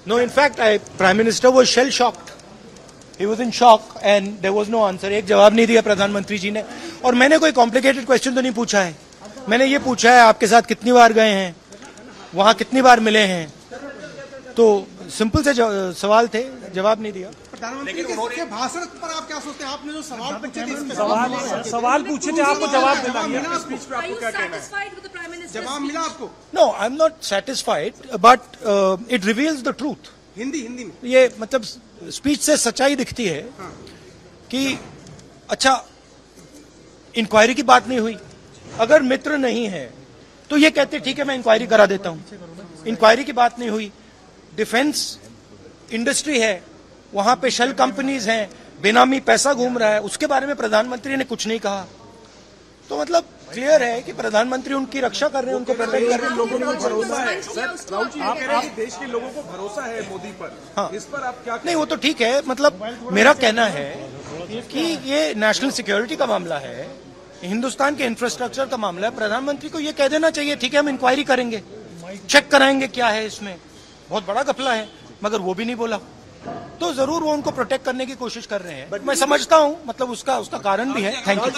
No, in fact, Prime Minister was shell shocked. He was in shock and there was no answer. एक जवाब नहीं दिया प्रधानमंत्री जी ने। और मैंने कोई कॉम्प्लिकेटेड क्वेश्चन तो नहीं पूछा है। मैंने ये पूछा है आपके साथ कितनी बार गए हैं, वहां कितनी बार मिले हैं, तो सिंपल से सवाल थे, जवाब नहीं दिया। प्रधानमंत्री के भाषण पर आप क्या सोचते हैं? आपने जो सवाल पूछे थे, सवाल पूछे थे, आपको जवाब मिला। जवाब मिला आपको? No, I am not satisfied, but it reveals the truth. Hindi में ये मतलब स्पीच से सच्चाई दिखती है कि अच्छा, इंक्वायरी की बात नहीं हुई। अगर मित्र नहीं है तो ये कहते ठीक है मैं इंक्वायरी करा देता हूं। इंक्वायरी की बात नहीं हुई। डिफेंस इंडस्ट्री है, वहां पे शेल कंपनीज हैं, बेनामी पैसा घूम रहा है, उसके बारे में प्रधानमंत्री ने कुछ नहीं कहा। तो मतलब क्लियर है कि प्रधानमंत्री उनकी रक्षा कर रहे हैं, उनको प्रोटेक्ट कर रहे हैं। लोगों को भरोसा है राहुल जी, आप देश के लोगों को भरोसा है मोदी पर। हाँ, इस पर आप क्या? नहीं, वो तो ठीक है। मतलब मेरा कहना है कि ये नेशनल सिक्योरिटी का मामला है, हिंदुस्तान के इंफ्रास्ट्रक्चर का मामला है। प्रधानमंत्री को ये कह देना चाहिए ठीक है हम इंक्वायरी करेंगे, चेक कराएंगे क्या है इसमें, बहुत बड़ा घपला है, मगर वो भी नहीं बोला। तो जरूर वो उनको प्रोटेक्ट करने की कोशिश कर रहे हैं, मैं समझता हूं, मतलब उसका कारण भी है। Thank you.